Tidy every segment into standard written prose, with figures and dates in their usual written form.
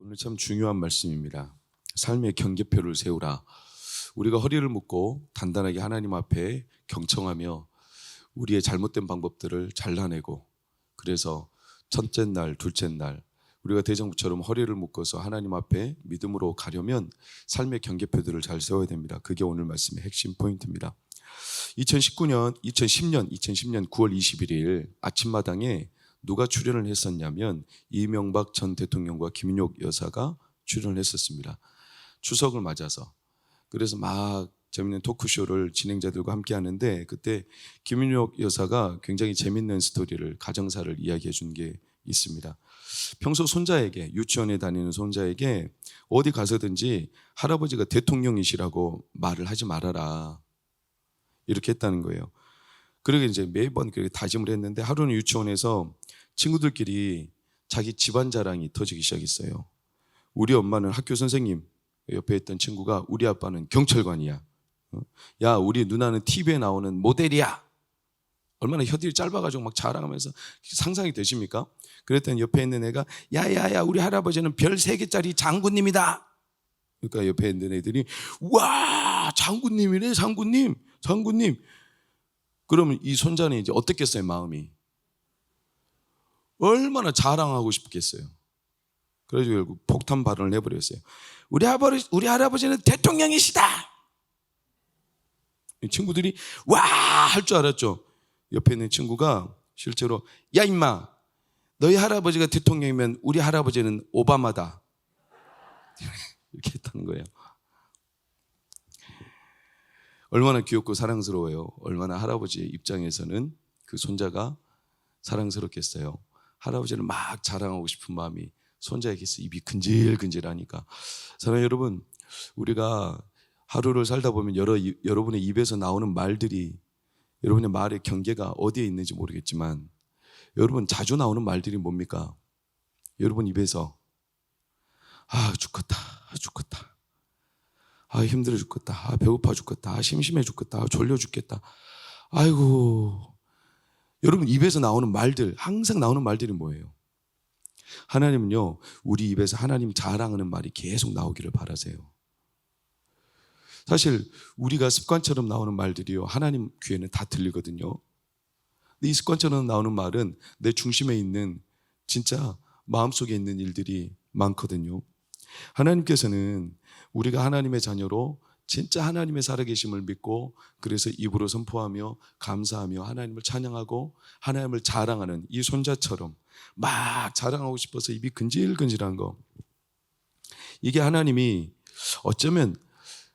오늘 참 중요한 말씀입니다. 삶의 경계표를 세우라. 우리가 허리를 묶고 단단하게 하나님 앞에 경청하며 우리의 잘못된 방법들을 잘라내고, 그래서 첫째 날, 둘째 날 우리가 대정부처럼 허리를 묶어서 하나님 앞에 믿음으로 가려면 삶의 경계표들을 잘 세워야 됩니다. 그게 오늘 말씀의 핵심 포인트입니다. 2010년 9월 21일 아침마당에 누가 출연을 했었냐면 이명박 전 대통령과 김인옥 여사가 출연을 했었습니다. 추석을 맞아서. 그래서 막 재밌는 토크쇼를 진행자들과 함께 하는데, 그때 김인옥 여사가 굉장히 재밌는 스토리를, 가정사를 이야기해 준 게 있습니다. 평소 손자에게, 유치원에 다니는 손자에게 어디 가서든지 할아버지가 대통령이시라고 말을 하지 말아라, 이렇게 했다는 거예요. 그러게 이제 매번 그렇게 다짐을 했는데, 하루는 유치원에서 친구들끼리 자기 집안 자랑이 터지기 시작했어요. 우리 엄마는 학교 선생님, 옆에 있던 친구가 우리 아빠는 경찰관이야. 야, 우리 누나는 TV에 나오는 모델이야. 얼마나 혀들이 짧아가지고 막 자랑하면서, 상상이 되십니까? 그랬더니 옆에 있는 애가 야야야, 우리 할아버지는 별 3개짜리 장군님이다. 그러니까 옆에 있는 애들이 와, 장군님이래, 장군님. 그러면 이 손자는 이제 어떻겠어요, 마음이? 얼마나 자랑하고 싶겠어요. 그래서 결국 폭탄 발언을 해버렸어요. 우리 할아버지는 대통령이시다. 이 친구들이 와 할 줄 알았죠. 옆에 있는 친구가 실제로 야 임마, 너희 할아버지가 대통령이면 우리 할아버지는 오바마다, 이렇게 했다는 거예요. 얼마나 귀엽고 사랑스러워요. 얼마나 할아버지 입장에서는 그 손자가 사랑스럽겠어요. 할아버지를 막 자랑하고 싶은 마음이 손자에게서 입이 근질근질하니까. 사랑하는 여러분, 우리가 하루를 살다 보면 여러분의 입에서 나오는 말들이, 여러분의 말의 경계가 어디에 있는지 모르겠지만, 여러분 자주 나오는 말들이 뭡니까? 여러분 입에서 죽겠다, 힘들어 죽겠다, 배고파 죽겠다, 심심해 죽겠다, 졸려 죽겠다. 아이고, 여러분 입에서 나오는 말들, 항상 나오는 말들이 뭐예요? 하나님은요, 우리 입에서 하나님 자랑하는 말이 계속 나오기를 바라세요. 사실 우리가 습관처럼 나오는 말들이요, 하나님 귀에는 다 들리거든요. 근데 이 습관처럼 나오는 말은 내 중심에 있는, 진짜 마음속에 있는 일들이 많거든요. 하나님께서는 우리가 하나님의 자녀로 진짜 하나님의 살아계심을 믿고, 그래서 입으로 선포하며 감사하며 하나님을 찬양하고 하나님을 자랑하는 이 손자처럼 막 자랑하고 싶어서 입이 근질근질한 거, 이게 하나님이 어쩌면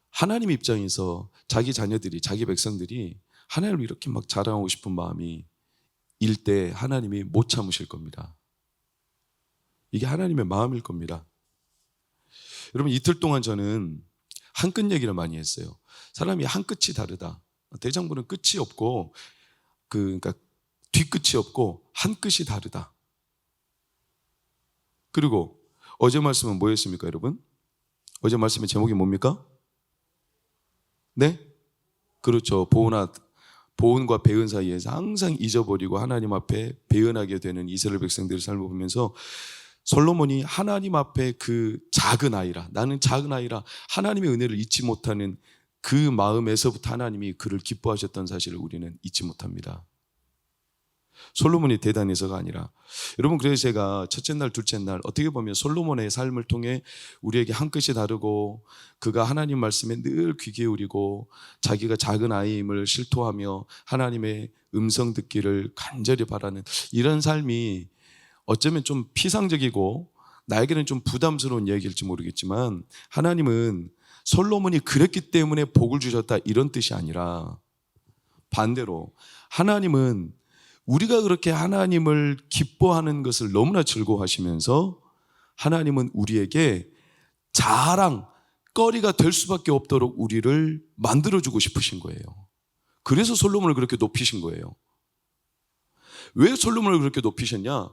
하나님 입장에서 자기 자녀들이, 자기 백성들이 하나님을 이렇게 막 자랑하고 싶은 마음이 일 때 하나님이 못 참으실 겁니다. 이게 하나님의 마음일 겁니다. 여러분, 이틀 동안 저는 한 끝 얘기를 많이 했어요. 사람이 한 끝이 다르다. 대장부는 끝이 없고, 그러니까 뒤끝이 없고 한 끝이 다르다. 그리고 어제 말씀은 뭐였습니까, 여러분? 어제 말씀의 제목이 뭡니까? 네? 그렇죠. 보은과 배은 사이에서 항상 잊어버리고 하나님 앞에 배은하게 되는 이스라엘 백성들의 삶을 보면서, 솔로몬이 하나님 앞에 그 작은 아이라, 나는 작은 아이라 하나님의 은혜를 잊지 못하는 그 마음에서부터 하나님이 그를 기뻐하셨던 사실을 우리는 잊지 못합니다. 솔로몬이 대단해서가 아니라, 여러분, 그래서 제가 첫째 날, 둘째 날 어떻게 보면 솔로몬의 삶을 통해 우리에게 한 끝이 다르고, 그가 하나님 말씀에 늘 귀 기울이고 자기가 작은 아이임을 실토하며 하나님의 음성 듣기를 간절히 바라는 이런 삶이 어쩌면 좀 피상적이고 나에게는 좀 부담스러운 얘기일지 모르겠지만, 하나님은 솔로몬이 그랬기 때문에 복을 주셨다, 이런 뜻이 아니라, 반대로 하나님은 우리가 그렇게 하나님을 기뻐하는 것을 너무나 즐거워하시면서, 하나님은 우리에게 자랑거리가 될 수밖에 없도록 우리를 만들어주고 싶으신 거예요. 그래서 솔로몬을 그렇게 높이신 거예요. 왜 솔로몬을 그렇게 높이셨냐?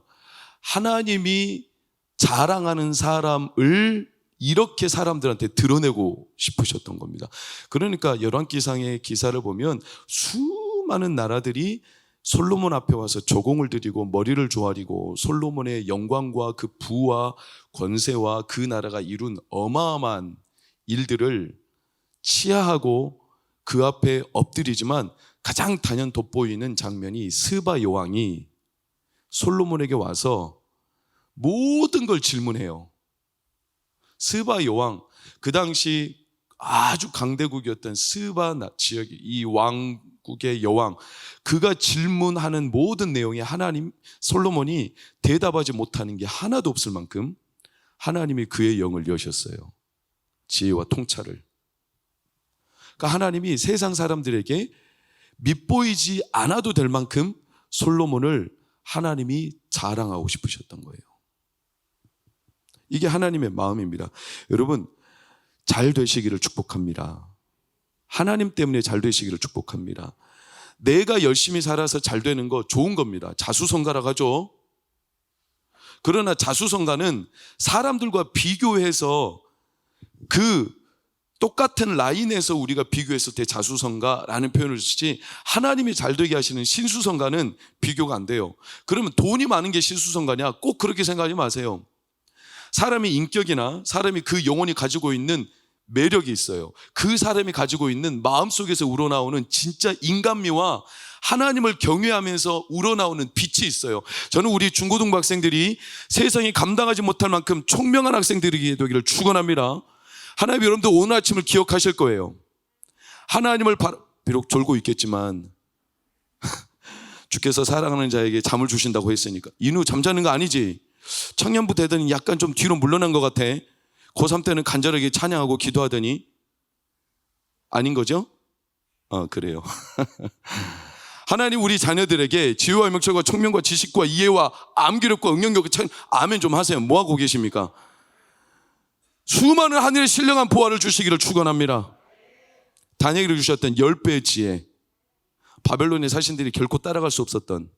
하나님이 자랑하는 사람을 이렇게 사람들한테 드러내고 싶으셨던 겁니다. 그러니까 열왕기상의 기사를 보면 수많은 나라들이 솔로몬 앞에 와서 조공을 드리고 머리를 조아리고 솔로몬의 영광과 그 부와 권세와 그 나라가 이룬 어마어마한 일들을 치하하고 그 앞에 엎드리지만 가장 단연 돋보이는 장면이 스바 여왕이 솔로몬에게 와서 모든 걸 질문해요. 스바 여왕, 그 당시 아주 강대국이었던 스바 지역, 이 왕국의 여왕, 그가 질문하는 모든 내용에 하나님, 솔로몬이 대답하지 못하는 게 하나도 없을 만큼 하나님이 그의 영을 여셨어요. 지혜와 통찰을. 그러니까 하나님이 세상 사람들에게 밉보이지 않아도 될 만큼 솔로몬을 하나님이 자랑하고 싶으셨던 거예요. 이게 하나님의 마음입니다. 여러분, 잘 되시기를 축복합니다. 하나님 때문에 잘 되시기를 축복합니다. 내가 열심히 살아서 잘 되는 거 좋은 겁니다. 자수성가라고 하죠. 그러나 자수성가는 사람들과 비교해서 그 똑같은 라인에서 우리가 비교했을 때 자수성가라는 표현을 쓰지, 하나님이 잘 되게 하시는 신수성가는 비교가 안 돼요. 그러면 돈이 많은 게 신수성가냐? 꼭 그렇게 생각하지 마세요. 사람이 인격이나 사람이 그 영혼이 가지고 있는 매력이 있어요. 그 사람이 가지고 있는 마음속에서 우러나오는 진짜 인간미와 하나님을 경외하면서 우러나오는 빛이 있어요. 저는 우리 중고등부 학생들이 세상이 감당하지 못할 만큼 총명한 학생들이 되기를 축원합니다. 하나님, 여러분도 오늘 아침을 기억하실 거예요. 하나님을 비록 졸고 있겠지만 주께서 사랑하는 자에게 잠을 주신다고 했으니까. 인후 잠자는 거 아니지? 청년부 되더니 약간 좀 뒤로 물러난 것 같아. 고3 때는 간절하게 찬양하고 기도하더니 아닌 거죠? 그래요. 하나님 우리 자녀들에게 지혜와 명철과 총명과 지식과 이해와 암기력과 응용력과 아멘 좀 하세요. 뭐하고 계십니까? 수많은 하늘의 신령한 보화를 주시기를 축원합니다. 다니엘이 주셨던 10배의 지혜, 바벨론의 사신들이 결코 따라갈 수 없었던,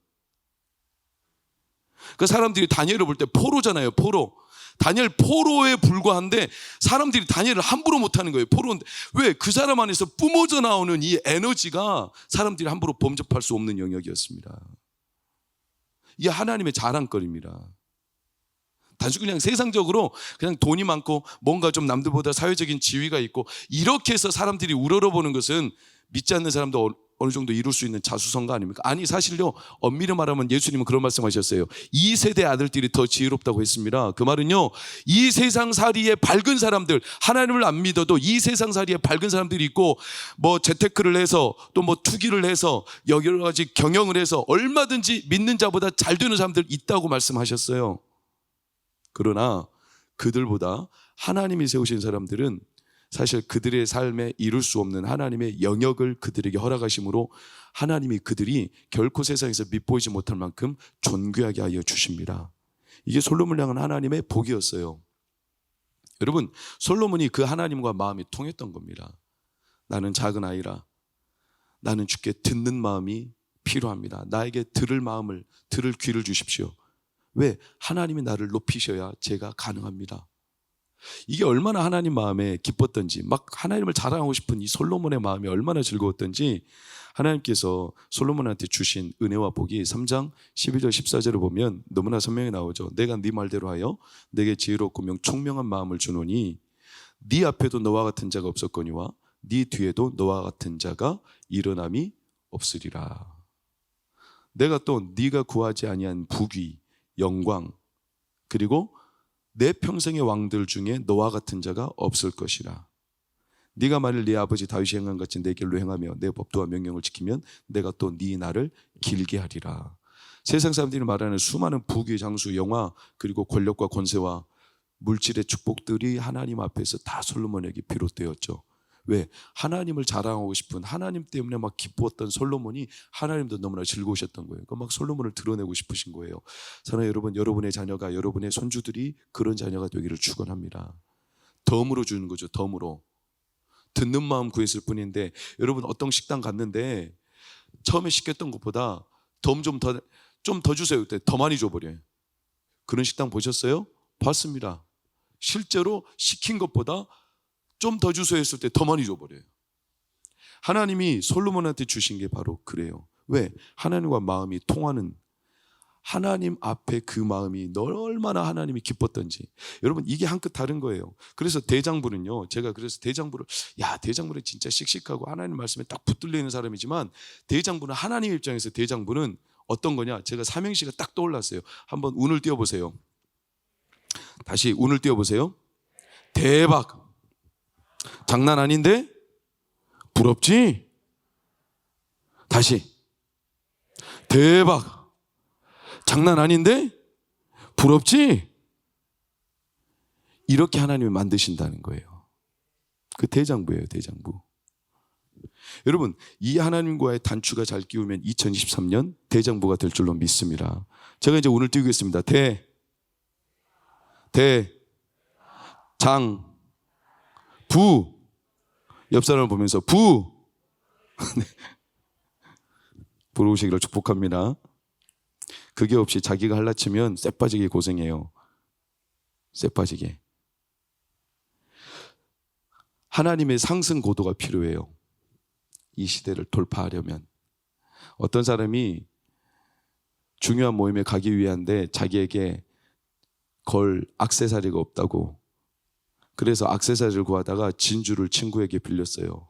그 사람들이 다니엘을 볼 때 포로잖아요. 포로. 다니엘 포로에 불과한데 사람들이 다니엘을 함부로 못하는 거예요. 포로인데. 왜? 그 사람 안에서 뿜어져 나오는 이 에너지가 사람들이 함부로 범접할 수 없는 영역이었습니다. 이게 하나님의 자랑거리입니다. 단순히 그냥 세상적으로 그냥 돈이 많고 뭔가 좀 남들보다 사회적인 지위가 있고 이렇게 해서 사람들이 우러러보는 것은 믿지 않는 사람도 어느 정도 이룰 수 있는 자수성가 아닙니까? 아니, 사실요, 엄밀히 말하면 예수님은 그런 말씀하셨어요. 이 세대 아들들이 더 지혜롭다고 했습니다. 그 말은요, 이 세상살이에 밝은 사람들, 하나님을 안 믿어도 이 세상살이에 밝은 사람들이 있고, 뭐 재테크를 해서 또 뭐 투기를 해서 여러 가지 경영을 해서 얼마든지 믿는 자보다 잘 되는 사람들 있다고 말씀하셨어요. 그러나 그들보다 하나님이 세우신 사람들은 사실 그들의 삶에 이룰 수 없는 하나님의 영역을 그들에게 허락하심으로 하나님이 그들이 결코 세상에서 밉보이지 못할 만큼 존귀하게 하여 주십니다. 이게 솔로몬을 향한 하나님의 복이었어요. 여러분, 솔로몬이 그 하나님과 마음이 통했던 겁니다. 나는 작은 아이라 나는 주께 듣는 마음이 필요합니다. 나에게 들을 마음을, 들을 귀를 주십시오. 왜? 하나님이 나를 높이셔야 제가 가능합니다. 이게 얼마나 하나님 마음에 기뻤던지, 막 하나님을 자랑하고 싶은 이 솔로몬의 마음이 얼마나 즐거웠던지 하나님께서 솔로몬한테 주신 은혜와 복이 3장 12절 14절을 보면 너무나 선명히 나오죠. 내가 네 말대로 하여 내게 지혜롭고 총명한 마음을 주노니 네 앞에도 너와 같은 자가 없었거니와 네 뒤에도 너와 같은 자가 일어남이 없으리라. 내가 또 네가 구하지 아니한 부귀, 영광, 그리고 내 평생의 왕들 중에 너와 같은 자가 없을 것이라. 네가 만일 네 아버지 다윗이 행한 같이 내 길로 행하며 내 법도와 명령을 지키면 내가 또 네 날을 길게 하리라. 세상 사람들이 말하는 수많은 부귀, 장수, 영화, 그리고 권력과 권세와 물질의 축복들이 하나님 앞에서 다 솔로몬에게 비롯되었죠. 왜? 하나님을 자랑하고 싶은, 하나님 때문에 막 기뻤던 솔로몬이 하나님도 너무나 즐거우셨던 거예요. 막 솔로몬을 드러내고 싶으신 거예요. 사랑하는 여러분, 여러분의 자녀가, 여러분의 손주들이 그런 자녀가 되기를 축원합니다. 덤으로 주는 거죠. 덤으로. 듣는 마음 구했을 뿐인데, 여러분 어떤 식당 갔는데 처음에 시켰던 것보다 덤 좀 더 주세요. 그때 더 많이 줘버려요. 그런 식당 보셨어요? 봤습니다. 실제로 시킨 것보다 좀 더 주세요 했을 때 더 많이 줘버려요. 하나님이 솔로몬한테 주신 게 바로 그래요. 왜? 하나님과 마음이 통하는, 하나님 앞에 그 마음이 얼마나 하나님이 기뻤던지. 여러분, 이게 한 끗 다른 거예요. 그래서 대장부는요, 제가 그래서 대장부를, 대장부는 진짜 씩씩하고 하나님 말씀에 딱 붙들려 있는 사람이지만, 대장부는 하나님 입장에서 대장부는 어떤 거냐? 제가 삼행시가 딱 떠올랐어요. 한번 운을 띄워보세요. 다시 운을 띄워보세요. 대박. 장난 아닌데? 부럽지? 다시. 대박. 장난 아닌데? 부럽지? 이렇게 하나님이 만드신다는 거예요. 그 대장부예요, 대장부. 여러분, 이 하나님과의 단추가 잘 끼우면 2023년 대장부가 될 줄로 믿습니다. 제가 이제 오늘 띄우겠습니다. 장, 부. 옆 사람을 보면서 부. 부러우시기를 축복합니다. 그게 없이 자기가 할라치면 쎄 빠지게 고생해요. 쎄 빠지게. 하나님의 상승 고도가 필요해요. 이 시대를 돌파하려면. 어떤 사람이 중요한 모임에 가기 위한데 자기에게 걸 액세서리가 없다고. 그래서 액세서리를 구하다가 진주를 친구에게 빌렸어요.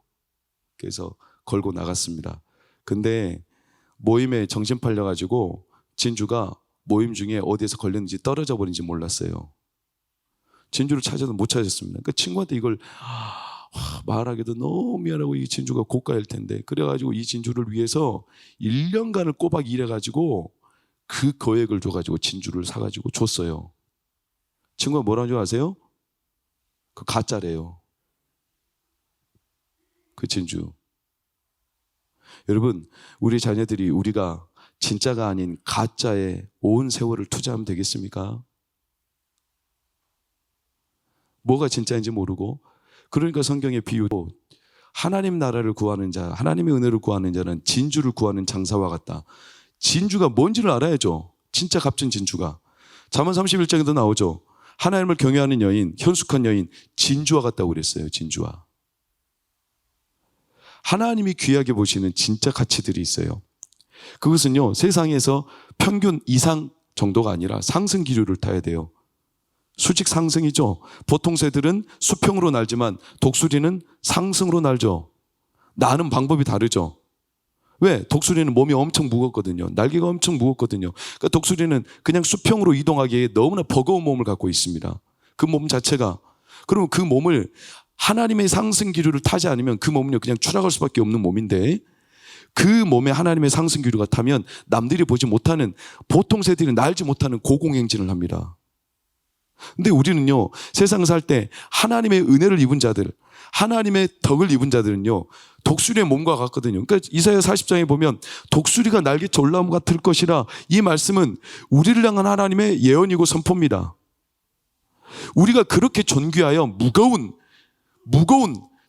그래서 걸고 나갔습니다. 근데 모임에 정신 팔려가지고 진주가 모임 중에 어디에서 걸렸는지 떨어져 버린지 몰랐어요. 진주를 찾아도 못 찾았습니다. 그러니까 친구한테 이걸 말하기도 너무 미안하고, 이 진주가 고가일 텐데, 그래가지고 이 진주를 위해서 1년간을 꼬박 일해가지고 그 거액을 줘가지고 진주를 사가지고 줬어요. 친구가 뭐라는 줄 아세요? 그 가짜래요. 그 진주. 여러분, 우리 자녀들이 우리가 진짜가 아닌 가짜에 온 세월을 투자하면 되겠습니까? 뭐가 진짜인지 모르고. 그러니까 성경의 비유도 하나님 나라를 구하는 자, 하나님의 은혜를 구하는 자는 진주를 구하는 장사와 같다. 진주가 뭔지를 알아야죠. 진짜 값진 진주가. 잠언 31장에도 나오죠. 하나님을 경외하는 여인, 현숙한 여인, 진주와 같다고 그랬어요. 진주와. 하나님이 귀하게 보시는 진짜 가치들이 있어요. 그것은요, 세상에서 평균 이상 정도가 아니라 상승 기류를 타야 돼요. 수직 상승이죠. 보통 새들은 수평으로 날지만 독수리는 상승으로 날죠. 나는 방법이 다르죠. 왜? 독수리는 몸이 엄청 무겁거든요. 날개가 엄청 무겁거든요. 그러니까 독수리는 그냥 수평으로 이동하기에 너무나 버거운 몸을 갖고 있습니다. 그 몸 자체가. 그러면 그 몸을 하나님의 상승 기류를 타지 않으면 그 몸은요, 그냥 추락할 수밖에 없는 몸인데, 그 몸에 하나님의 상승 기류가 타면 남들이 보지 못하는, 보통 새들이 날지 못하는 고공행진을 합니다. 근데 우리는요, 세상 살 때 하나님의 은혜를 입은 자들, 하나님의 덕을 입은 자들은요, 독수리의 몸과 같거든요. 그러니까 이사야 40장에 보면 독수리가 날개쳐 올라옴 같을 것이라, 이 말씀은 우리를 향한 하나님의 예언이고 선포입니다. 우리가 그렇게 존귀하여 무거운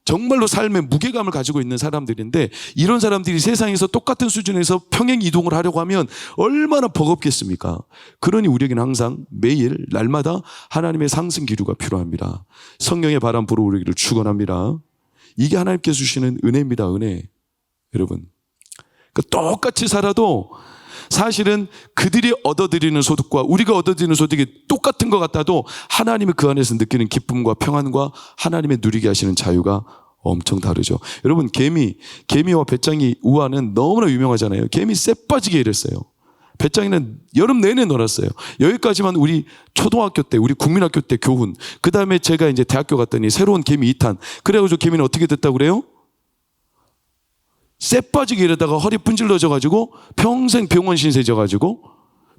정말로 삶의 무게감을 가지고 있는 사람들인데, 이런 사람들이 세상에서 똑같은 수준에서 평행 이동을 하려고 하면 얼마나 버겁겠습니까? 그러니 우리에게는 항상 매일 날마다 하나님의 상승 기류가 필요합니다. 성령의 바람 불어오르기를 축원합니다. 이게 하나님께서 주시는 은혜입니다. 은혜. 여러분, 그러니까 똑같이 살아도 사실은 그들이 얻어들이는 소득과 우리가 얻어들이는 소득이 똑같은 것 같아도 하나님이 그 안에서 느끼는 기쁨과 평안과 하나님의 누리게 하시는 자유가 엄청 다르죠. 여러분, 개미와 배짱이 우화는 너무나 유명하잖아요. 개미 쎄 빠지게 일했어요. 배짱이는 여름 내내 놀았어요. 여기까지만 우리 초등학교 때, 우리 국민학교 때 교훈. 그 다음에 제가 이제 대학교 갔더니 새로운 개미 2탄. 그래가지고 개미는 어떻게 됐다고 그래요? 쎄 빠지게 일하다가 허리 분질러져가지고 평생 병원 신세져가지고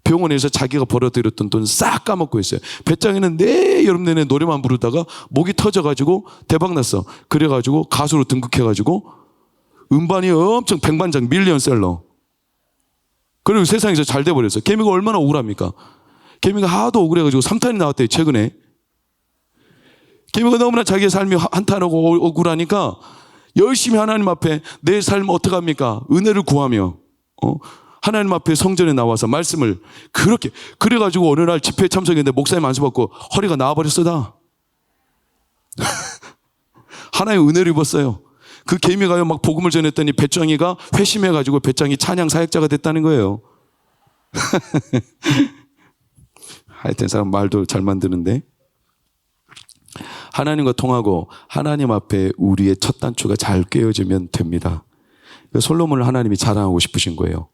병원에서 자기가 벌어들였던 돈 싹 까먹고 있어요. 배짱이는 여름 내내 노래만 부르다가 목이 터져가지고 대박났어. 그래가지고 가수로 등극해가지고 음반이 엄청 백만장 밀리언셀러. 그리고 세상에서 잘 돼버렸어요. 개미가 얼마나 억울합니까? 개미가 하도 억울해가지고 3탄이 나왔대요, 최근에. 개미가 너무나 자기의 삶이 한탄하고 억울하니까 열심히 하나님 앞에 내 삶 어떡합니까? 은혜를 구하며 하나님 앞에 성전에 나와서 말씀을 그렇게, 그래가지고 어느 날 집회에 참석했는데 목사님 안수 받고 허리가 나와버렸어 다. 하나님의 은혜를 입었어요. 그 개미가요 막 복음을 전했더니 배짱이가 회심해가지고 배짱이 찬양 사역자가 됐다는 거예요. 하여튼 사람 말도 잘 만드는데, 하나님과 통하고 하나님 앞에 우리의 첫 단추가 잘 꿰어지면 됩니다. 솔로몬을 하나님이 자랑하고 싶으신 거예요.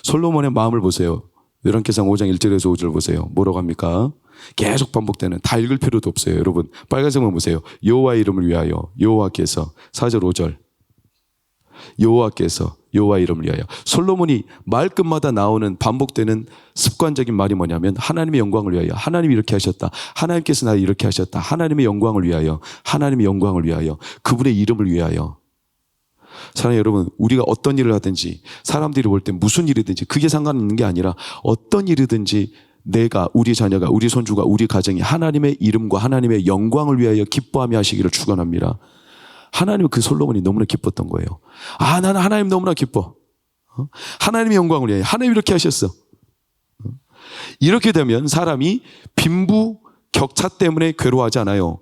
솔로몬의 마음을 보세요. 열왕기상 5장 1절에서 5절 보세요. 뭐라고 합니까? 계속 반복되는, 다 읽을 필요도 없어요. 여러분 빨간색만 보세요. 여호와의 이름을 위하여, 여호와께서 4절 5절, 여호와께서, 여호와의 이름을 위하여. 솔로몬이 말끝마다 나오는 반복되는 습관적인 말이 뭐냐면 하나님의 영광을 위하여, 하나님이 이렇게 하셨다, 하나님께서 나를 이렇게 하셨다, 하나님의 영광을 위하여, 하나님의 영광을 위하여, 그분의 이름을 위하여. 사랑하는 여러분, 우리가 어떤 일을 하든지, 사람들이 볼 때 무슨 일이든지 그게 상관있는 게 아니라 어떤 일이든지 내가, 우리 자녀가, 우리 손주가, 우리 가정이 하나님의 이름과 하나님의 영광을 위하여 기뻐하며 하시기를 축원합니다. 하나님은 그 솔로몬이 너무나 기뻤던 거예요. 아, 나는 하나님 너무나 기뻐. 하나님의 영광을 위하여, 하나님 이렇게 하셨어. 이렇게 되면 사람이 빈부 격차 때문에 괴로워하지 않아요.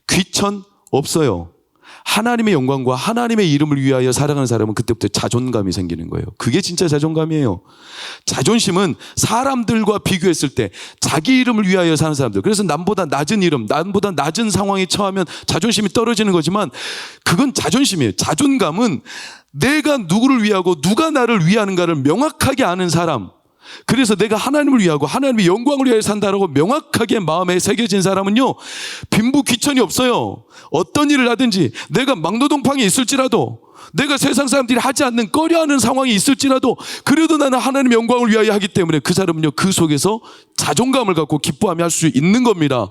귀천 없어요. 하나님의 영광과 하나님의 이름을 위하여 살아가는 사람은 그때부터 자존감이 생기는 거예요. 그게 진짜 자존감이에요. 자존심은 사람들과 비교했을 때 자기 이름을 위하여 사는 사람들, 그래서 남보다 낮은 이름, 남보다 낮은 상황에 처하면 자존심이 떨어지는 거지만 그건 자존심이에요. 자존감은 내가 누구를 위하고 누가 나를 위하는가를 명확하게 아는 사람, 그래서 내가 하나님을 위하고 하나님의 영광을 위하여 산다라고 명확하게 마음에 새겨진 사람은요, 빈부 귀천이 없어요. 어떤 일을 하든지, 내가 막노동팡이 있을지라도, 내가 세상 사람들이 하지 않는 꺼려하는 상황이 있을지라도, 그래도 나는 하나님의 영광을 위하여 하기 때문에 그 사람은요, 그 속에서 자존감을 갖고 기뻐하며 할 수 있는 겁니다.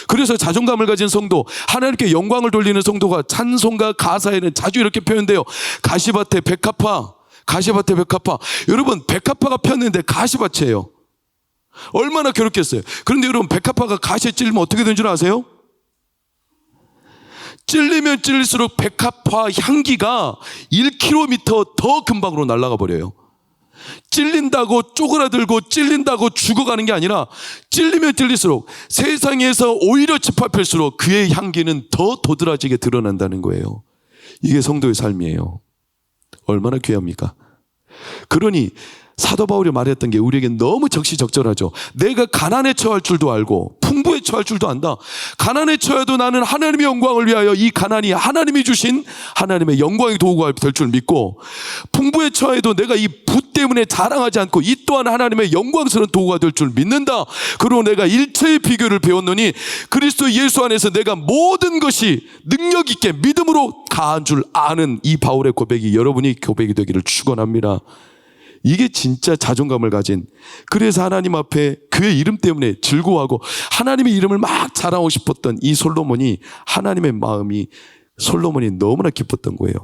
그래서 자존감을 가진 성도, 하나님께 영광을 돌리는 성도가 찬송가 가사에는 자주 이렇게 표현돼요. 가시밭에 백합화, 가시밭에 백합화. 여러분, 백합화가 폈는데 가시밭이에요. 얼마나 괴롭겠어요. 그런데 여러분, 백합화가 가시에 찔리면 어떻게 되는 줄 아세요? 찔리면 찔릴수록 백합화 향기가 1km 더 근방으로 날아가 버려요. 찔린다고 쪼그라들고 찔린다고 죽어가는 게 아니라 찔리면 찔릴수록 세상에서 오히려 짓밟힐수록 그의 향기는 더 도드라지게 드러난다는 거예요. 이게 성도의 삶이에요. 얼마나 귀합니까? 그러니 사도 바울이 말했던 게 우리에게 너무 적시적절하죠. 내가 가난에 처할 줄도 알고 풍부에 처할 줄도 안다. 가난에 처해도 나는 하나님의 영광을 위하여 이 가난이 하나님이 주신 하나님의 영광의 도구가 될 줄 믿고, 풍부에 처해도 내가 이 부 때문에 자랑하지 않고 이 또한 하나님의 영광스러운 도구가 될 줄 믿는다. 그리고 내가 일체의 비결을 배웠노니 그리스도 예수 안에서 내가 모든 것이 능력 있게 믿음으로 다한 줄 아는 이 바울의 고백이 여러분이 고백이 되기를 축원합니다. 이게 진짜 자존감을 가진, 그래서 하나님 앞에 그의 이름 때문에 즐거워하고 하나님의 이름을 막 자랑하고 싶었던 이 솔로몬이, 하나님의 마음이 솔로몬이 너무나 기뻤던 거예요.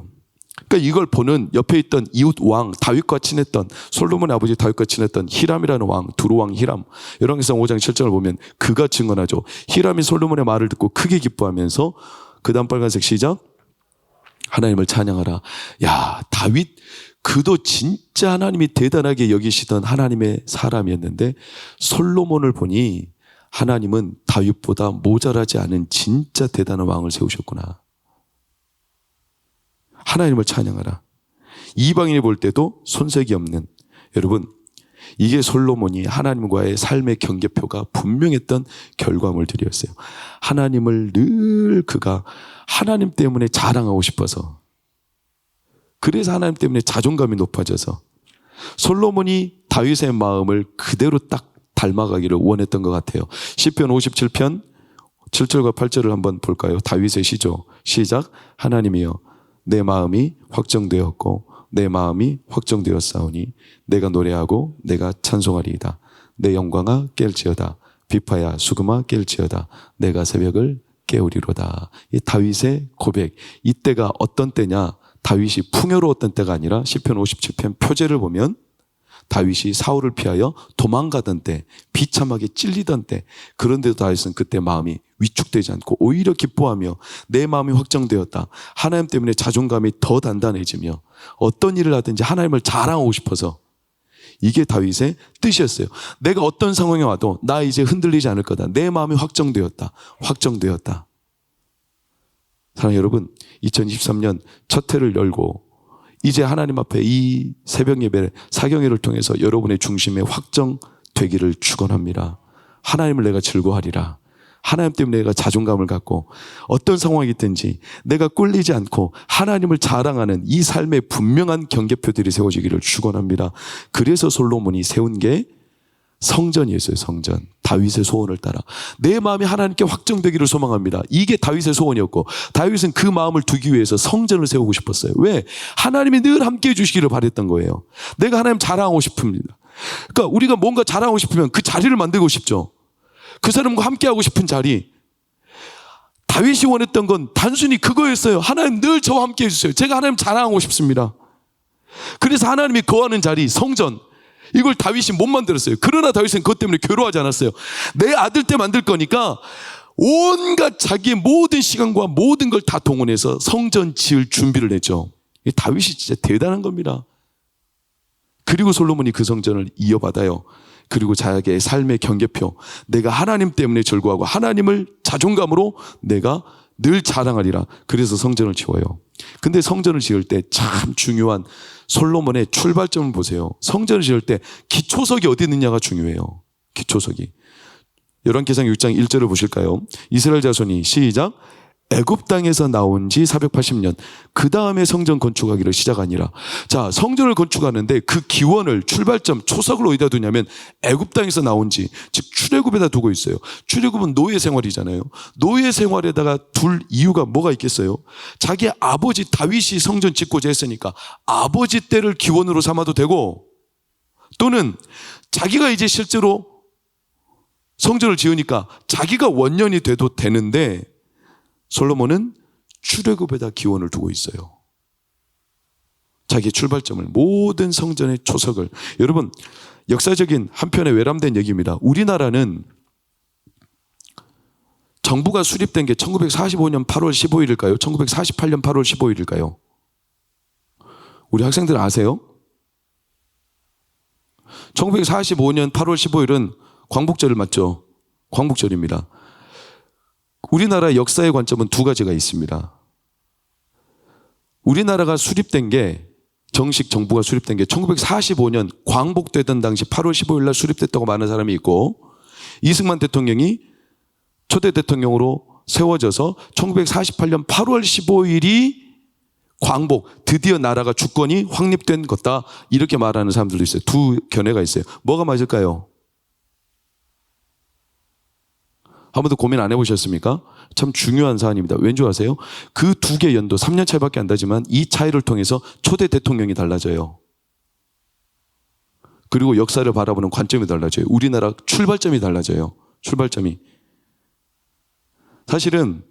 그러니까 이걸 보는 옆에 있던 이웃 왕 다윗과 친했던, 솔로몬의 아버지 다윗과 친했던 히람이라는 왕, 두로왕 히람, 열왕기상 5장 7절을 보면 그가 증언하죠. 히람이 솔로몬의 말을 듣고 크게 기뻐하면서, 그 다음 빨간색 시작, 하나님을 찬양하라. 야, 다윗 그도 진짜 하나님이 대단하게 여기시던 하나님의 사람이었는데 솔로몬을 보니 하나님은 다윗보다 모자라지 않은 진짜 대단한 왕을 세우셨구나. 하나님을 찬양하라. 이방인이 볼 때도 손색이 없는, 여러분, 이게 솔로몬이 하나님과의 삶의 경계표가 분명했던 결과물들이었어요. 하나님을 늘 그가 하나님 때문에 자랑하고 싶어서, 그래서 하나님 때문에 자존감이 높아져서 솔로몬이 다윗의 마음을 그대로 딱 닮아가기를 원했던 것 같아요. 시편 57편 7절과 8절을 한번 볼까요? 다윗의 시죠. 시작. 하나님이여, 내 마음이 확정되었고 내 마음이 확정되었사오니 내가 노래하고 내가 찬송하리이다. 내 영광아 깰지어다. 비파야 수금아 깰지어다. 내가 새벽을 깨우리로다. 이 다윗의 고백, 이때가 어떤 때냐? 다윗이 풍요로웠던 때가 아니라 시편 57편 표제를 보면 다윗이 사울을 피하여 도망가던 때, 비참하게 찔리던 때, 그런데도 다윗은 그때 마음이 위축되지 않고 오히려 기뻐하며 내 마음이 확정되었다. 하나님 때문에 자존감이 더 단단해지며 어떤 일을 하든지 하나님을 자랑하고 싶어서, 이게 다윗의 뜻이었어요. 내가 어떤 상황에 와도 나 이제 흔들리지 않을 거다. 내 마음이 확정되었다. 확정되었다. 사랑하는 여러분, 2023년 첫 해를 열고 이제 하나님 앞에 이 새벽 예배 사경회를 통해서 여러분의 중심에 확정되기를 축원합니다. 하나님을 내가 즐거워하리라. 하나님 때문에 내가 자존감을 갖고 어떤 상황이 있든지 내가 꿀리지 않고 하나님을 자랑하는 이 삶의 분명한 경계표들이 세워지기를 축원합니다. 그래서 솔로몬이 세운 게 성전이었어요. 성전. 다윗의 소원을 따라 내 마음이 하나님께 확정되기를 소망합니다. 이게 다윗의 소원이었고, 다윗은 그 마음을 두기 위해서 성전을 세우고 싶었어요. 왜? 하나님이 늘 함께해 주시기를 바랬던 거예요. 내가 하나님 자랑하고 싶습니다. 그러니까 우리가 뭔가 자랑하고 싶으면 그 자리를 만들고 싶죠. 그 사람과 함께하고 싶은 자리. 다윗이 원했던 건 단순히 그거였어요. 하나님 늘 저와 함께해 주세요. 제가 하나님 자랑하고 싶습니다. 그래서 하나님이 거하는 자리, 성전, 이걸 다윗이 못 만들었어요. 그러나 다윗은 그것 때문에 괴로워하지 않았어요. 내 아들 때 만들 거니까 온갖 자기의 모든 시간과 모든 걸 다 동원해서 성전 지을 준비를 했죠. 다윗이 진짜 대단한 겁니다. 그리고 솔로몬이 그 성전을 이어받아요. 그리고 자기의 삶의 경계표, 내가 하나님 때문에 즐거워하고 하나님을 자존감으로 내가 늘 자랑하리라. 그래서 성전을 지어요. 근데 성전을 지을 때 참 중요한 솔로몬의 출발점을 보세요. 성전을 지을 때 기초석이 어디 있느냐가 중요해요. 기초석이. 열왕기상 6장 1절을 보실까요? 이스라엘 자손이 시작. 애굽 땅에서 나온 지 480년 그 다음에 성전 건축하기를 시작하니라. 자, 성전을 건축하는데 그 기원을, 출발점, 초석을 어디다 두냐면 애굽 땅에서 나온 지, 즉 출애굽에다 두고 있어요. 출애굽은 노예 생활이잖아요. 노예 생활에다가 둘 이유가 뭐가 있겠어요? 자기 아버지 다윗이 성전 짓고자 했으니까 아버지 때를 기원으로 삼아도 되고, 또는 자기가 이제 실제로 성전을 지으니까 자기가 원년이 돼도 되는데, 솔로몬은 출애굽에다 기원을 두고 있어요. 자기의 출발점을, 모든 성전의 초석을. 여러분, 역사적인 한편의 외람된 얘기입니다. 우리나라는 정부가 수립된 게 1945년 8월 15일일까요? 1948년 8월 15일일까요? 우리 학생들 아세요? 1945년 8월 15일은 광복절을 맞죠? 광복절입니다. 우리나라 역사의 관점은 두 가지가 있습니다. 우리나라가 수립된 게, 정식 정부가 수립된 게 1945년 광복되던 당시 8월 15일 날 수립됐다고 말하는 사람이 있고, 이승만 대통령이 초대 대통령으로 세워져서 1948년 8월 15일이 광복, 드디어 나라가 주권이 확립된 것다, 이렇게 말하는 사람들도 있어요. 두 견해가 있어요. 뭐가 맞을까요? 한 번도 고민 안 해보셨습니까? 참 중요한 사안입니다. 왠 줄 아세요? 그 두 개 연도 3년 차이밖에 안 되지만 이 차이를 통해서 초대 대통령이 달라져요. 그리고 역사를 바라보는 관점이 달라져요. 우리나라 출발점이 달라져요. 출발점이. 사실은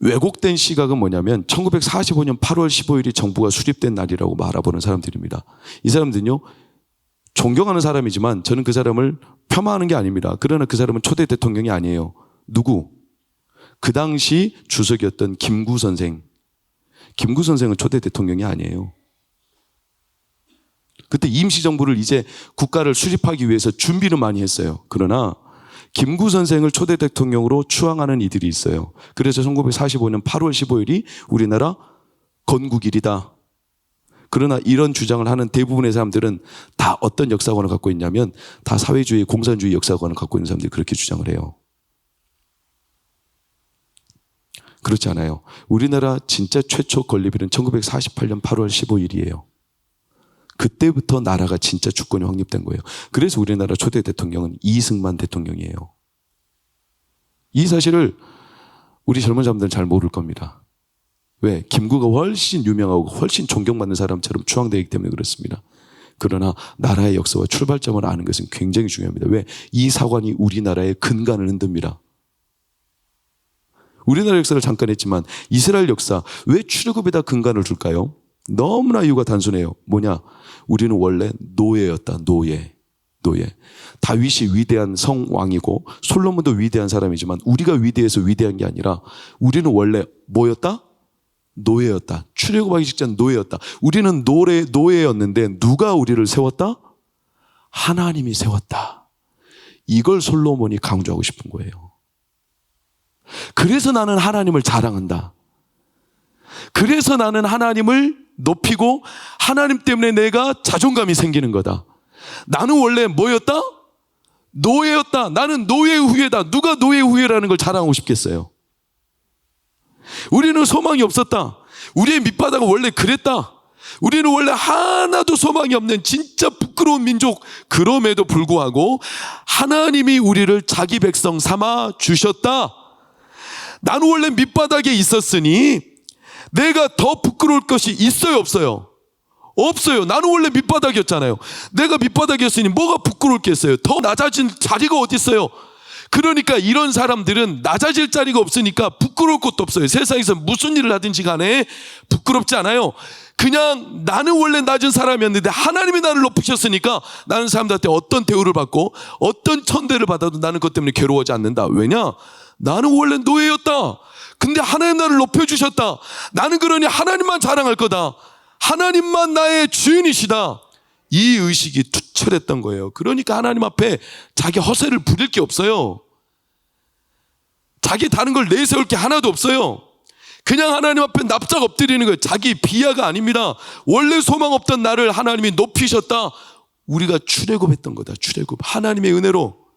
왜곡된 시각은 뭐냐면 1945년 8월 15일이 정부가 수립된 날이라고 바라보는 사람들입니다. 이 사람들은요, 존경하는 사람이지만 저는 그 사람을 폄하하는 게 아닙니다. 그러나 그 사람은 초대 대통령이 아니에요. 누구? 그 당시 주석이었던 김구 선생. 김구 선생은 초대 대통령이 아니에요. 그때 임시정부를 이제 국가를 수립하기 위해서 준비는 많이 했어요. 그러나 김구 선생을 초대 대통령으로 추앙하는 이들이 있어요. 그래서 1945년 8월 15일이 우리나라 건국일이다. 그러나 이런 주장을 하는 대부분의 사람들은 다 어떤 역사관을 갖고 있냐면 다 사회주의, 공산주의 역사관을 갖고 있는 사람들이 그렇게 주장을 해요. 그렇지 않아요. 우리나라 진짜 최초 건립일은 1948년 8월 15일이에요. 그때부터 나라가 진짜 주권이 확립된 거예요. 그래서 우리나라 초대 대통령은 이승만 대통령이에요. 이 사실을 우리 젊은 사람들은 잘 모를 겁니다. 왜? 김구가 훨씬 유명하고 훨씬 존경받는 사람처럼 추앙되어 있기 때문에 그렇습니다. 그러나 나라의 역사와 출발점을 아는 것은 굉장히 중요합니다. 왜? 이 사관이 우리나라의 근간을 흔듭니다. 우리나라 역사를 잠깐 했지만 이스라엘 역사, 왜 출애굽에다 근간을 둘까요? 너무나 이유가 단순해요. 뭐냐? 우리는 원래 노예였다. 노예. 다윗이 위대한 성왕이고 솔로몬도 위대한 사람이지만 우리가 위대해서 위대한 게 아니라 우리는 원래 뭐였다? 노예였다. 출애굽하기 직전 노예였다. 우리는 노예였는데 누가 우리를 세웠다? 하나님이 세웠다. 이걸 솔로몬이 강조하고 싶은 거예요. 그래서 나는 하나님을 자랑한다. 그래서 나는 하나님을 높이고 하나님 때문에 내가 자존감이 생기는 거다. 나는 원래 뭐였다? 노예였다. 나는 노예의 후예다. 누가 노예의 후예라는 걸 자랑하고 싶겠어요? 우리는 소망이 없었다. 우리의 밑바닥은 원래 그랬다. 우리는 원래 하나도 소망이 없는 진짜 부끄러운 민족. 그럼에도 불구하고 하나님이 우리를 자기 백성 삼아 주셨다. 나는 원래 밑바닥에 있었으니 내가 더 부끄러울 것이 있어요, 없어요? 없어요. 나는 원래 밑바닥이었잖아요. 내가 밑바닥이었으니 뭐가 부끄러울 게 있어요? 더 낮아진 자리가 어디 있어요? 그러니까 이런 사람들은 낮아질 자리가 없으니까 부끄러울 것도 없어요. 세상에서 무슨 일을 하든지 간에 부끄럽지 않아요. 그냥 나는 원래 낮은 사람이었는데 하나님이 나를 높이셨으니까 나는 사람들한테 어떤 대우를 받고 어떤 천대를 받아도 나는 그것 때문에 괴로워하지 않는다. 왜냐? 나는 원래 노예였다. 근데 하나님 나를 높여주셨다. 나는 그러니 하나님만 자랑할 거다. 하나님만 나의 주인이시다. 이 의식이 투철했던 거예요. 그러니까 하나님 앞에 자기 허세를 부릴 게 없어요. 자기 다른 걸 내세울 게 하나도 없어요. 그냥 하나님 앞에 납작 엎드리는 거예요. 자기 비하가 아닙니다. 원래 소망 없던 나를 하나님이 높이셨다. 우리가 출애굽했던 거다. 출애굽. 하나님의 은혜로.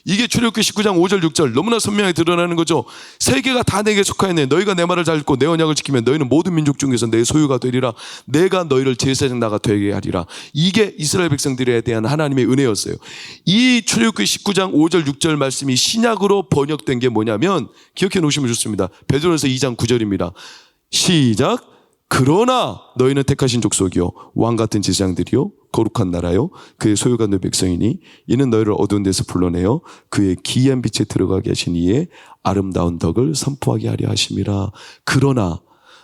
이게 출애굽기 19장 5절 6절 너무나 선명하게 드러나는 거죠. 세계가 다 내게 속하였네. 너희가 내 말을 잘 듣고 내 언약을 지키면 너희는 모든 민족 중에서 내 소유가 되리라. 내가 너희를 제사장 나가 되게 하리라. 이게 이스라엘 백성들에 대한 하나님의 은혜였어요. 이 출애굽기 19장 5절 6절 말씀이 신약으로 번역된 게 뭐냐면 기억해 놓으시면 좋습니다. 베드로전서 2장 9절입니다. 시작. 그러나 너희는 택하신 족속이요 왕같은 제사장들이요 거룩한 나라요 그의 소유가 너희 백성이니 이는 너희를 어두운 데서 불러내어 그의 기이한 빛에 들어가게 하신 이의 아름다운 덕을 선포하게 하려 하심이라. 그러나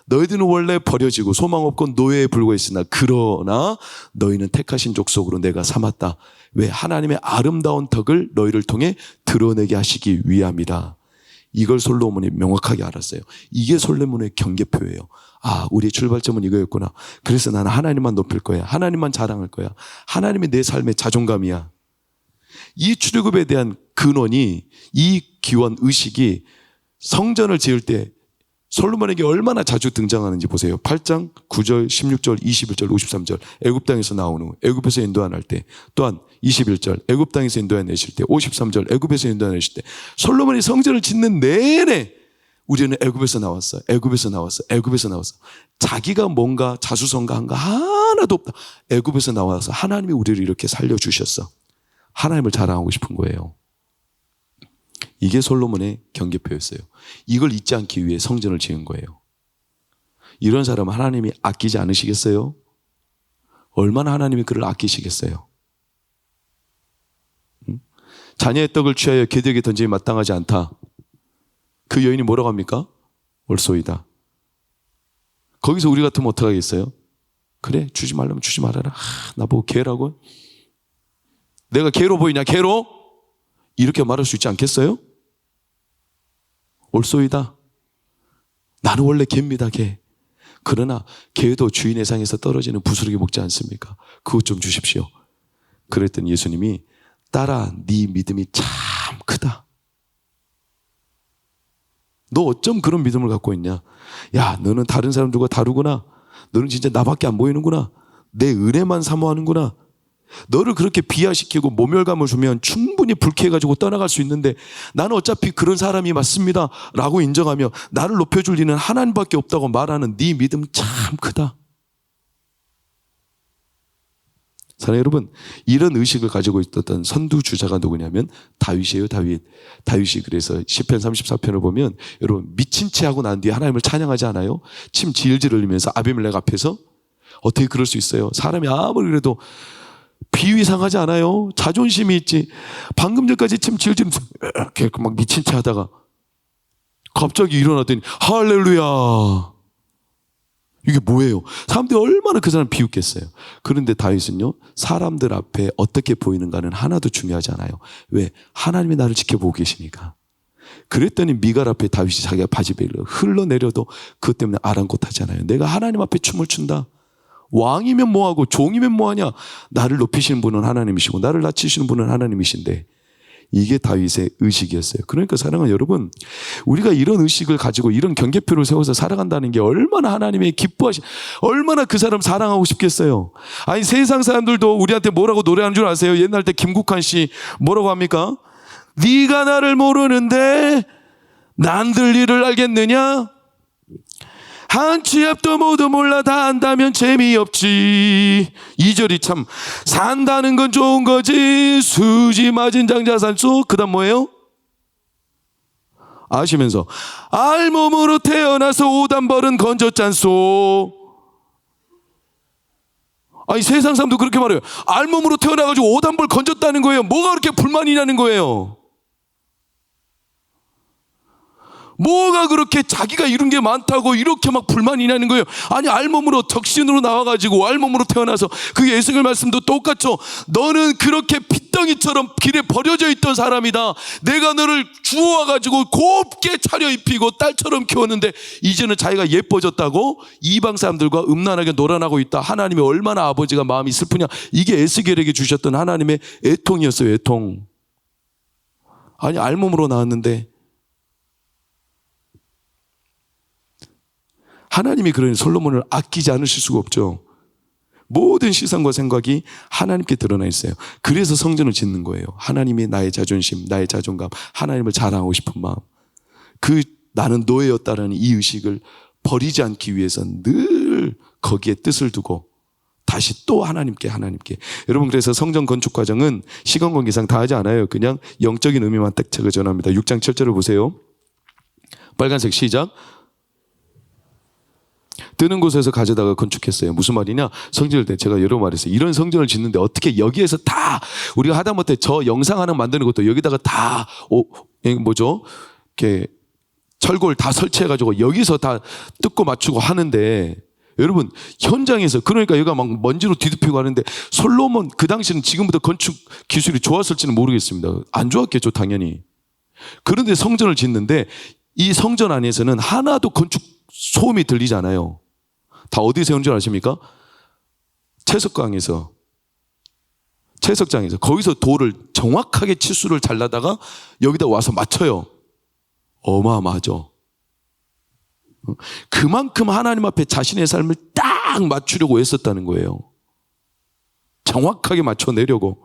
너희들은 원래 버려지고 소망 없고 노예에 불과했으나 그러나 너희는 택하신 족속으로 내가 삼았다. 왜? 하나님의 아름다운 덕을 너희를 통해 드러내게 하시기 위함이다. 이걸 솔로몬이 명확하게 알았어요. 이게 솔로몬의 경계표예요. 아, 우리의 출발점은 이거였구나. 그래서 나는 하나님만 높일 거야. 하나님만 자랑할 거야. 하나님이 내 삶의 자존감이야. 이 출애굽에 대한 근원이, 이 기원 의식이 성전을 지을 때 솔로몬에게 얼마나 자주 등장하는지 보세요. 8장 9절 16절 21절 53절 애굽 땅에서 나오는 애굽에서 인도하낼 때, 또한 21절 애굽 땅에서 인도해내실 때, 53절 애굽에서 인도해내실 때, 솔로몬이 성전을 짓는 내내 우리는 애굽에서 나왔어. 애굽에서 나왔어. 애굽에서 나왔어. 자기가 뭔가 자수성가 한 거 하나도 없다. 애굽에서 나와서 하나님이 우리를 이렇게 살려주셨어. 하나님을 자랑하고 싶은 거예요. 이게 솔로몬의 경계표였어요. 이걸 잊지 않기 위해 성전을 지은 거예요. 이런 사람은 하나님이 아끼지 않으시겠어요? 얼마나 하나님이 그를 아끼시겠어요? 자녀의 떡을 취하여 개들에게 던짐이 마땅하지 않다. 그 여인이 뭐라고 합니까? 올소이다. 거기서 우리 같으면 어떡하겠어요? 그래, 주지 말라면 주지 말아라. 나보고 개라고? 내가 개로 보이냐, 개로? 이렇게 말할 수 있지 않겠어요? 올소이다. 나는 원래 개입니다, 개. 그러나 개도 주인의 상에서 떨어지는 부스러기 먹지 않습니까? 그것 좀 주십시오. 그랬더니 예수님이 딸아, 네 믿음이 참 크다. 너 어쩜 그런 믿음을 갖고 있냐? 야, 너는 다른 사람들과 다르구나. 너는 진짜 나밖에 안 보이는구나. 내 은혜만 사모하는구나. 너를 그렇게 비하시키고 모멸감을 주면 충분히 불쾌해가지고 떠나갈 수 있는데 나는 어차피 그런 사람이 맞습니다 라고 인정하며 나를 높여줄 리는 하나님밖에 없다고 말하는 네 믿음 참 크다. 사랑하는 여러분, 이런 의식을 가지고 있었던 선두주자가 누구냐면 다윗이에요. 다윗이 그래서 시편 34편을 보면 여러분 미친 채 하고 난 뒤에 하나님을 찬양하지 않아요? 침 질질 흘리면서 아비멜렉 앞에서. 어떻게 그럴 수 있어요? 사람이 아무리 그래도 비위 상하지 않아요? 자존심이 있지. 방금 전까지 침 질질 이렇게 막 미친 채 하다가 갑자기 일어나더니 할렐루야. 이게 뭐예요? 사람들이 얼마나 그 사람 비웃겠어요. 그런데 다윗은요, 사람들 앞에 어떻게 보이는가는 하나도 중요하지 않아요. 왜? 하나님이 나를 지켜보고 계시니까. 그랬더니 미갈 앞에 다윗이 자기가 바지벨을 흘러내려도 그것 때문에 아랑곳하잖아요. 내가 하나님 앞에 춤을 춘다. 왕이면 뭐하고 종이면 뭐하냐. 나를 높이시는 분은 하나님이시고 나를 낮추시는 분은 하나님이신데 이게 다윗의 의식이었어요. 그러니까 사랑하는 여러분, 우리가 이런 의식을 가지고 이런 경계표를 세워서 살아간다는 게 얼마나 하나님의 얼마나 그 사람 사랑하고 싶겠어요. 아니 세상 사람들도 우리한테 뭐라고 노래하는 줄 아세요? 옛날 때 김국환 씨 뭐라고 합니까? 네가 나를 모르는데 남들 일을 알겠느냐? 한 치 앞도 모두 몰라 다 안다면 재미없지. 2절이 참 산다는 건 좋은 거지 수지 맞은 장자산소. 그 다음 뭐예요? 아시면서 알몸으로 태어나서 오단벌은 건졌잖소. 아니 세상 사람도 그렇게 말해요. 알몸으로 태어나가지고 오단벌 건졌다는 거예요. 뭐가 그렇게 불만이냐는 거예요. 뭐가 그렇게 자기가 이룬 게 많다고 이렇게 막 불만이냐는 거예요. 아니 알몸으로 적신으로 나와가지고 알몸으로 태어나서 그 예수의 말씀도 똑같죠. 너는 그렇게 핏덩이처럼 길에 버려져 있던 사람이다. 내가 너를 주워와가지고 곱게 차려입히고 딸처럼 키웠는데 이제는 자기가 예뻐졌다고 이방 사람들과 음란하게 놀아나고 있다. 하나님이 얼마나 아버지가 마음이 슬프냐. 이게 에스겔에게 주셨던 하나님의 애통이었어요. 애통. 아니 알몸으로 나왔는데 하나님이 그러니 솔로몬을 아끼지 않으실 수가 없죠. 모든 시선과 생각이 하나님께 드러나 있어요. 그래서 성전을 짓는 거예요. 하나님이 나의 자존심, 나의 자존감, 하나님을 자랑하고 싶은 마음, 나는 노예였다라는 이 의식을 버리지 않기 위해서 늘 거기에 뜻을 두고 다시 또 하나님께. 여러분 그래서 성전 건축 과정은 시간 관계상 다 하지 않아요. 그냥 영적인 의미만 딱 제가 전합니다. 6장 7절을 보세요. 빨간색 시작. 뜨는 곳에서 가져다가 건축했어요. 무슨 말이냐? 성전을 때 제가 여러 번 말했어요. 이런 성전을 짓는데 어떻게 여기에서 다 우리가 하다못해 저 영상 하나 만드는 것도 여기다가 다 이렇게 철골 다 설치해가지고 여기서 다 뜯고 맞추고 하는데 여러분 현장에서 그러니까 여기가 막 먼지로 뒤덮이고 하는데 솔로몬 그 당시는 지금부터 건축 기술이 좋았을지는 모르겠습니다. 안 좋았겠죠 당연히. 그런데 성전을 짓는데 이 성전 안에서는 하나도 건축 소음이 들리잖아요. 다 어디 세운 줄 아십니까? 채석장에서 거기서 돌을 정확하게 치수를 잘라다가 여기다 와서 맞춰요. 어마어마하죠. 그만큼 하나님 앞에 자신의 삶을 딱 맞추려고 애썼다는 거예요. 정확하게 맞춰내려고.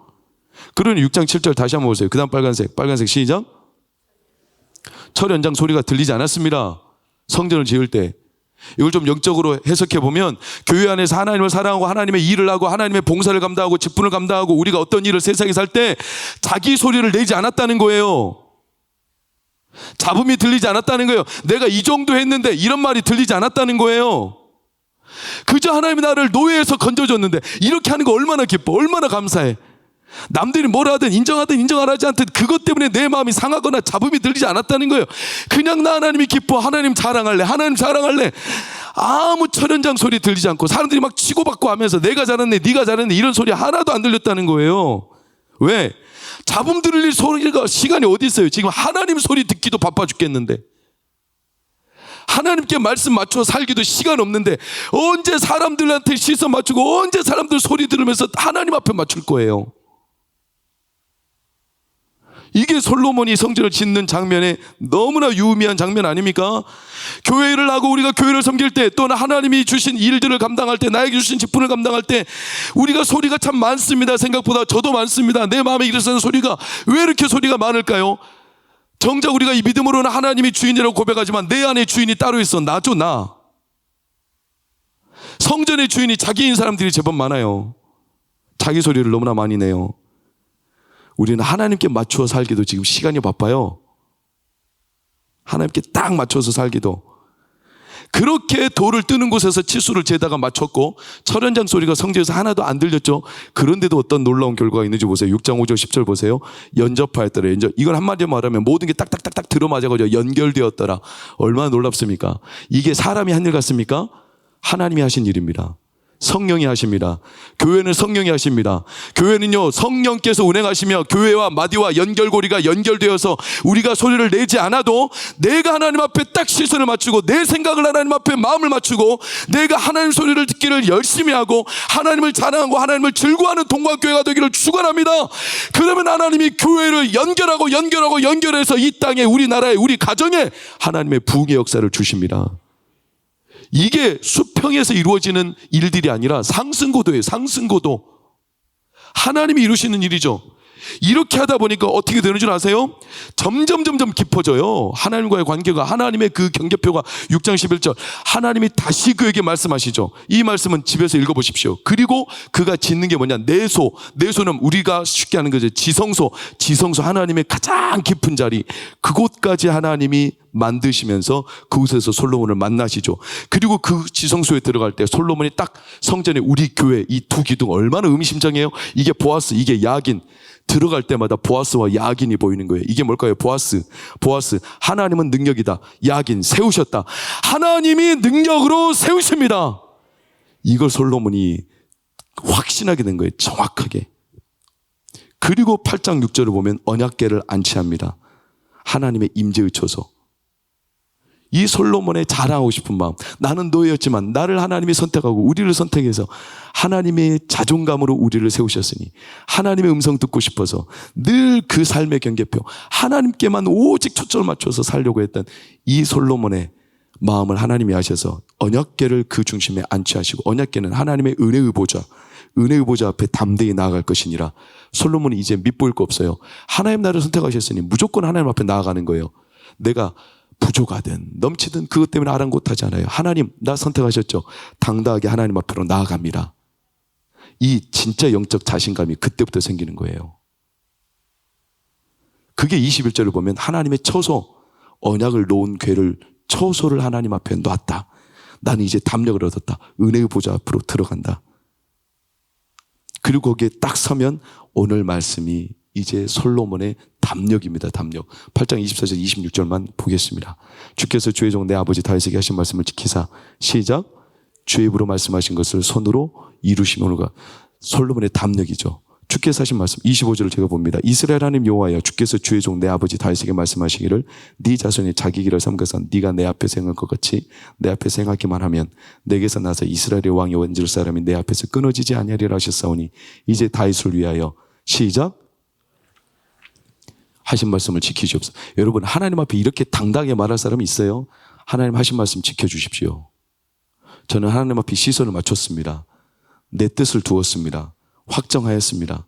그러니 6장 7절 다시 한번 보세요. 그 다음 빨간색 시작. 철 연장 소리가 들리지 않았습니다. 성전을 지을 때. 이걸 좀 영적으로 해석해 보면 교회 안에서 하나님을 사랑하고 하나님의 일을 하고 하나님의 봉사를 감당하고 직분을 감당하고 우리가 어떤 일을 세상에 살 때 자기 소리를 내지 않았다는 거예요. 잡음이 들리지 않았다는 거예요. 내가 이 정도 했는데 이런 말이 들리지 않았다는 거예요. 그저 하나님이 나를 노예에서 건져줬는데 이렇게 하는 거 얼마나 기뻐, 얼마나 감사해. 남들이 뭐라 하든 인정하든 인정 안 하지 않든 그것 때문에 내 마음이 상하거나 잡음이 들리지 않았다는 거예요. 그냥 나 하나님이 기뻐, 하나님 자랑할래. 아무 철연장 소리 들리지 않고 사람들이 막 치고받고 하면서 내가 잘했네 네가 잘했네 이런 소리 하나도 안 들렸다는 거예요. 왜? 잡음 들릴 소리가 시간이 어디 있어요. 지금 하나님 소리 듣기도 바빠 죽겠는데 하나님께 말씀 맞춰 살기도 시간 없는데 언제 사람들한테 시선 맞추고 언제 사람들 소리 들으면서 하나님 앞에 맞출 거예요. 이게 솔로몬이 성전을 짓는 장면에 너무나 유의미한 장면 아닙니까? 교회를 하고 우리가 교회를 섬길 때 또는 하나님이 주신 일들을 감당할 때 나에게 주신 직분을 감당할 때 우리가 소리가 참 많습니다. 생각보다 저도 많습니다. 내 마음에 일어서는 소리가 왜 이렇게 소리가 많을까요? 정작 우리가 이 믿음으로는 하나님이 주인이라고 고백하지만 내 안에 주인이 따로 있어. 나죠 나. 성전의 주인이 자기인 사람들이 제법 많아요. 자기 소리를 너무나 많이 내요. 우리는 하나님께 맞추어 살기도 지금 시간이 바빠요. 하나님께 딱 맞춰서 살기도. 그렇게 돌을 뜨는 곳에서 치수를 재다가 맞췄고 철연장 소리가 성전에서 하나도 안 들렸죠. 그런데도 어떤 놀라운 결과가 있는지 보세요. 6장 5절 10절 보세요. 연접하였더라. 이걸 한마디로 말하면 모든 게 딱딱딱딱 들어맞아가지고 연결되었더라. 얼마나 놀랍습니까? 이게 사람이 한 일 같습니까? 하나님이 하신 일입니다. 성령이 하십니다. 교회는 성령이 하십니다. 교회는요, 성령께서 운행하시며 교회와 마디와 연결고리가 연결되어서 우리가 소리를 내지 않아도 내가 하나님 앞에 딱 시선을 맞추고 내 생각을 하나님 앞에 마음을 맞추고 내가 하나님 소리를 듣기를 열심히 하고 하나님을 자랑하고 하나님을 즐거워하는 동방교회가 되기를 축원합니다. 그러면 하나님이 교회를 연결해서 이 땅에, 우리나라에, 우리 가정에 하나님의 부흥의 역사를 주십니다. 이게 수평에서 이루어지는 일들이 아니라 상승고도예요. 상승고도. 하나님이 이루시는 일이죠. 이렇게 하다 보니까 어떻게 되는 줄 아세요? 점점 깊어져요. 하나님과의 관계가. 하나님의 그 경계표가 6장 11절 하나님이 다시 그에게 말씀하시죠. 이 말씀은 집에서 읽어보십시오. 그리고 그가 짓는 게 뭐냐? 내소. 내소는 우리가 쉽게 하는 거죠. 지성소. 하나님의 가장 깊은 자리, 그곳까지 하나님이 만드시면서 그곳에서 솔로몬을 만나시죠. 그리고 그 지성소에 들어갈 때 솔로몬이 딱 성전에, 우리 교회 이 두 기둥 얼마나 의미심장해요. 이게 보아스, 이게 야긴. 들어갈 때마다 보아스와 야긴이 보이는 거예요. 이게 뭘까요? 보아스. 하나님은 능력이다. 야긴, 세우셨다. 하나님이 능력으로 세우십니다. 이걸 솔로몬이 확신하게 된 거예요. 정확하게. 그리고 8장 6절을 보면 언약궤를 안치합니다. 하나님의 임재의 처소. 이 솔로몬의 자랑하고 싶은 마음, 나는 노예였지만 나를 하나님이 선택하고 우리를 선택해서 하나님의 자존감으로 우리를 세우셨으니 하나님의 음성 듣고 싶어서 늘 그 삶의 경계표, 하나님께만 오직 초점을 맞춰서 살려고 했던 이 솔로몬의 마음을 하나님이 아셔서 언약궤를 그 중심에 안치하시고, 언약궤는 하나님의 은혜의 보좌 앞에 담대히 나아갈 것이니라. 솔로몬이 이제 밑보일 거 없어요. 하나님 나를 선택하셨으니 무조건 하나님 앞에 나아가는 거예요. 내가 부족하든 넘치든 그것 때문에 아랑곳하지 않아요. 하나님 나 선택하셨죠. 당당하게 하나님 앞으로 나아갑니다. 이 진짜 영적 자신감이 그때부터 생기는 거예요. 그게 21절을 보면 하나님의 처소, 언약을 놓은 궤를, 처소를 하나님 앞에 놨다. 나는 이제 담력을 얻었다. 은혜의 보좌 앞으로 들어간다. 그리고 거기에 딱 서면 오늘 말씀이 이제 솔로몬의 담력입니다. 담력. 8장 24절 26절만 보겠습니다. 주께서 주의 종 내 아버지 다윗에게 하신 말씀을 지키사, 시작. 주의 입으로 말씀하신 것을 손으로 이루시면가. 솔로몬의 담력이죠. 주께서 하신 말씀 25절을 제가 봅니다. 이스라엘 하나님 여호와여, 주께서 주의 종 내 아버지 다윗에게 말씀하시기를 네 자손이 자기 길을 삼가서 네가 내 앞에서 행한 것 같이 내 앞에서 행하기만 하면 내게서 나서 이스라엘의 왕이 원질 사람이 내 앞에서 끊어지지 아니하리라 하셨사오니 이제 다윗을 위하여, 시작. 하신 말씀을 지키시옵소서. 여러분, 하나님 앞에 이렇게 당당하게 말할 사람이 있어요? 하나님 하신 말씀 지켜주십시오. 저는 하나님 앞에 시선을 맞췄습니다. 내 뜻을 두었습니다. 확정하였습니다.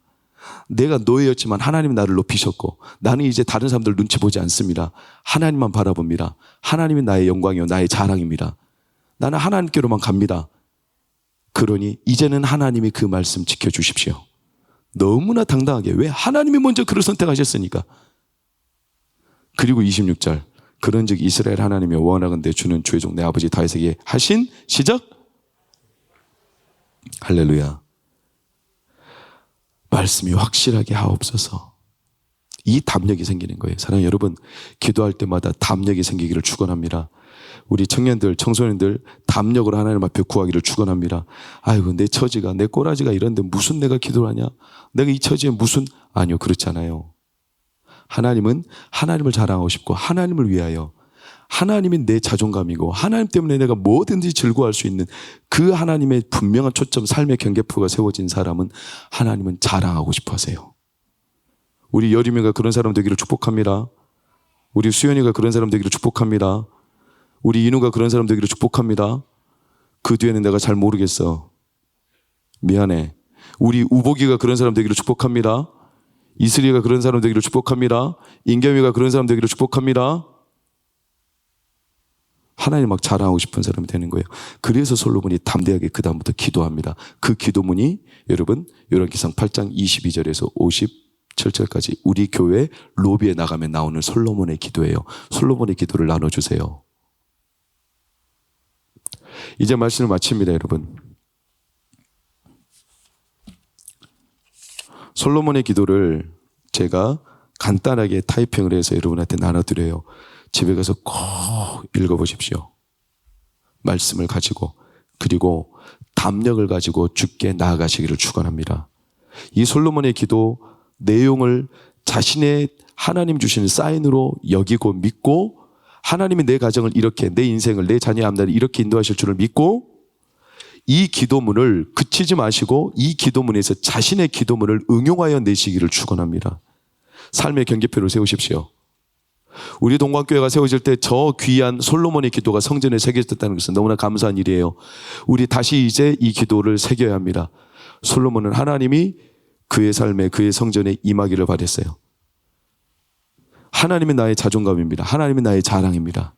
내가 노예였지만 하나님이 나를 높이셨고 나는 이제 다른 사람들 눈치 보지 않습니다. 하나님만 바라봅니다. 하나님이 나의 영광이요 나의 자랑입니다. 나는 하나님께로만 갑니다. 그러니 이제는 하나님이 그 말씀 지켜주십시오. 너무나 당당하게. 왜? 하나님이 먼저 그를 선택하셨으니까. 그리고 26절 그런즉 이스라엘 하나님이 원하건대 주는 주의 종 내 아버지 다윗에게 하신, 시작. 할렐루야. 말씀이 확실하게 하옵소서. 이 담력이 생기는 거예요. 사랑하는 여러분, 기도할 때마다 담력이 생기기를 축원합니다. 우리 청년들, 청소년들 담력으로 하나님 앞에 구하기를 축원합니다. 아이고 내 처지가, 내 꼬라지가 이런데 무슨 내가 기도를 하냐? 내가 이 처지에 무슨, 아니요, 그렇지 않아요. 하나님은 하나님을 자랑하고 싶고 하나님을 위하여, 하나님이 내 자존감이고 하나님 때문에 내가 뭐든지 즐거워할 수 있는 그 하나님의 분명한 초점, 삶의 경계표가 세워진 사람은 하나님은 자랑하고 싶어 하세요. 우리 여림이가 그런 사람 되기를 축복합니다. 우리 수연이가 그런 사람 되기를 축복합니다. 우리 인우가 그런 사람 되기를 축복합니다. 그 뒤에는 내가 잘 모르겠어. 미안해. 우리 우복이가 그런 사람 되기를 축복합니다. 이슬이가 그런 사람 되기를 축복합니다. 인겸이가 그런 사람 되기를 축복합니다. 하나님 막 자랑하고 싶은 사람이 되는 거예요. 그래서 솔로몬이 담대하게 그 다음부터 기도합니다. 그 기도문이 여러분 요한계시록 8장 22절에서 57절까지 우리 교회 로비에 나가면 나오는 솔로몬의 기도예요. 솔로몬의 기도를 나눠주세요. 이제 말씀을 마칩니다, 여러분. 솔로몬의 기도를 제가 간단하게 타이핑을 해서 여러분한테 나눠드려요. 집에 가서 꼭 읽어보십시오. 말씀을 가지고 그리고 담력을 가지고 주께 나아가시기를 축원합니다. 이 솔로몬의 기도 내용을 자신의 하나님 주시는 사인으로 여기고 믿고, 하나님이 내 가정을 이렇게, 내 인생을, 내 자녀의 앞날을 이렇게 인도하실 줄을 믿고, 이 기도문을 그치지 마시고 이 기도문에서 자신의 기도문을 응용하여 내시기를 축원합니다. 삶의 경계표를 세우십시오. 우리 동관교회가 세워질 때 저 귀한 솔로몬의 기도가 성전에 새겨졌다는 것은 너무나 감사한 일이에요. 우리 다시 이제 이 기도를 새겨야 합니다. 솔로몬은 하나님이 그의 삶에, 그의 성전에 임하기를 바랬어요. 하나님이 나의 자존감입니다. 하나님이 나의 자랑입니다.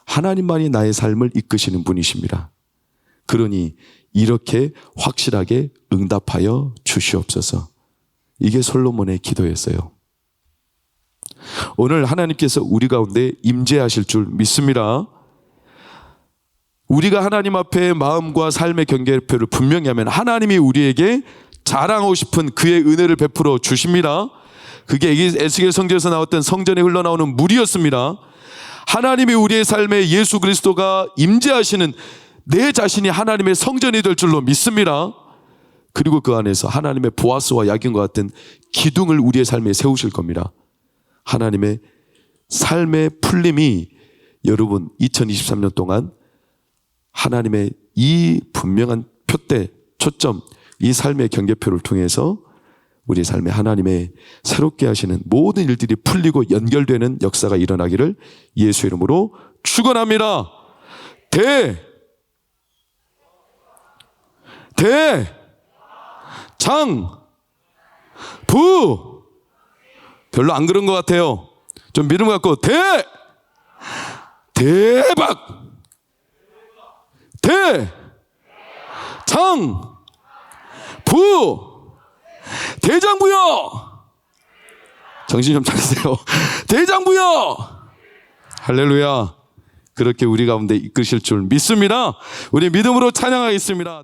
하나님만이 나의 삶을 이끄시는 분이십니다. 그러니 이렇게 확실하게 응답하여 주시옵소서. 이게 솔로몬의 기도였어요. 오늘 하나님께서 우리 가운데 임재하실 줄 믿습니다. 우리가 하나님 앞에 마음과 삶의 경계표를 분명히 하면 하나님이 우리에게 자랑하고 싶은 그의 은혜를 베풀어 주십니다. 그게 에스겔 성전에서 나왔던 성전에 흘러나오는 물이었습니다. 하나님이 우리의 삶에 예수 그리스도가 임재하시는 내 자신이 하나님의 성전이 될 줄로 믿습니다. 그리고 그 안에서 하나님의 보아스와 야긴과 같은 기둥을 우리의 삶에 세우실 겁니다. 하나님의 삶의 풀림이 여러분 2023년 동안 하나님의 이 분명한 표대, 초점, 이 삶의 경계표를 통해서 우리 삶에 하나님의 새롭게 하시는 모든 일들이 풀리고 연결되는 역사가 일어나기를 예수 이름으로 축원합니다. 부 별로 안 그런 것 같아요. 좀 믿음 갖고 대박 부 대장부여. 정신 좀 차리세요. 대장부여. 할렐루야. 그렇게 우리 가운데 이끄실 줄 믿습니다. 우리 믿음으로 찬양하겠습니다.